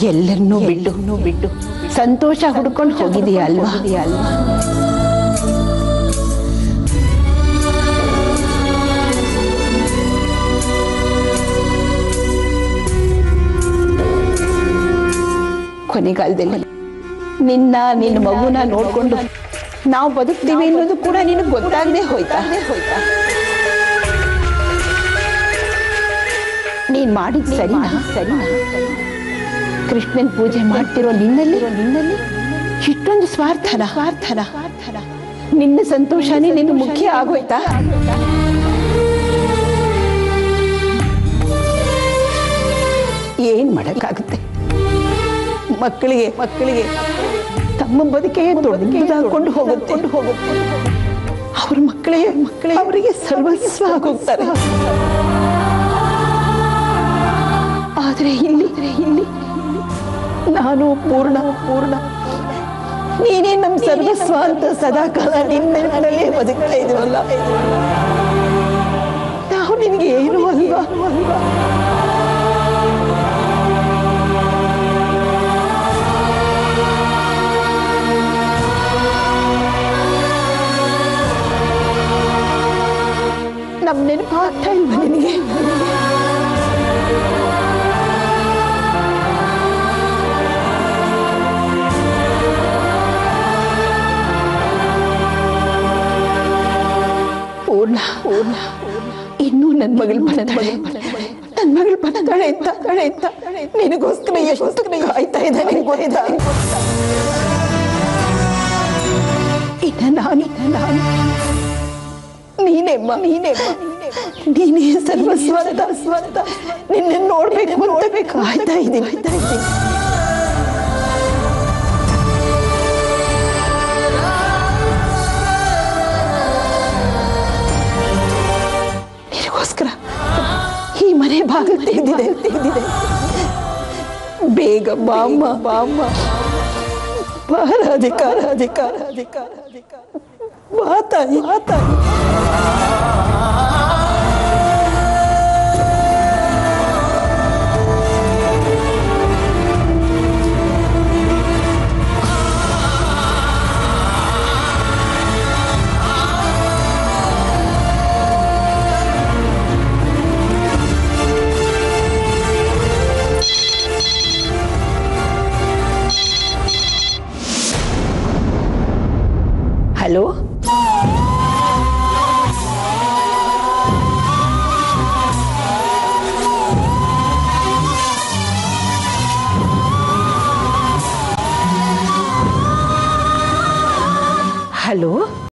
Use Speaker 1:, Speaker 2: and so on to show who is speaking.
Speaker 1: ಎಲ್ಲರನ್ನೂ ಬಿಟ್ಟು ಸಂತೋಷ ಹುಡ್ಕೊಂಡು ಹೋಗಿದೆಯಾ ಅಲ್ವಾ? ಕೊನೆಗಾಲದಲ್ಲಿ ನಿನ್ನ ಮಗುನ ನೋಡ್ಕೊಂಡು ನಾವು ಬದುಕ್ತೀವಿ ಅನ್ನೋದು ಕೂಡ ನಿನಗೆ ಗೊತ್ತಾಗದೆ ಹೋಯ್ತಾ? ನೀನ್ ಮಾಡಿದ್ ಸರಿನಾ? ಕೃಷ್ಣನ್ ಪೂಜೆ ಮಾಡ್ತಿರೋ ನಿನ್ನಲ್ಲಿ ಇಷ್ಟೊಂದು ಸ್ವಾರ್ಥನ ನಿನ್ನ ಸಂತೋಷನೇ ನಿನ್ನ ಮುಖ್ಯ ಆಗೋಯ್ತಾ? ಏನ್ ಮಾಡಕ್ಕಾಗುತ್ತೆ? ಮಕ್ಕಳಿಗೆ ತಮ್ಮ ಬದುಕೆ ದೊಡ್ಡದಾಕೊಂಡು ಹೋಗುತ್ತೆ. ಅವ್ರ ಮಕ್ಕಳೇ ಅವರಿಗೆ ಸರ್ವಸ್ವ ಆಗೋಗ್ತಾರೆ. ಆದ್ರೆ ಇಲ್ಲಿ ನಾನು ಪೂರ್ಣ ನೀನೇ ನಮ್ ಸರ್ವಸ್ವ ಅಂತ ಸದಾಕಾಲ ನಿನ್ನೆ ಬದುಕ್ತಾ ಇದೀವಲ್ಲ. ನಾವು ನಿನ್ಗೆ ಏನು ಅಲ್ವಾ? ನಮ್ ನೆನಪಾಗ್ತಾ ಇಲ್ವಾ ನಿನಗೆ? ಪೂರ್ಣ ಇನ್ನೂ ನನ್ನ ಮಗಳು ಬರ್ತಾಳೆ ಅಂತ ನಿನಗೋಸ್ಕರ ಎಷ್ಟು ಕಾಯ್ತಾ ಇದ್ದಾನೆ ಗೊತ್ತಾ? ಇನ್ನ ನಾನು ನೀನೇ ಸರ್ವಸ್ವ ನಿನ್ನ ನೋಡ್ಬೇಕು ಅಂತ ಕಾಯ್ತಾ ಇದ್ದೀನಿ. ನಿನಗೋಸ್ಕರ ಈ ಮನೆ ಬಾಗಿಲು ತೆಗೆದಿದೆ. ಬೇಗ ಬಾಮ್ಮ ಅಧಿಕಾರ ಬಾ ತಾಯಿ. Hello, hello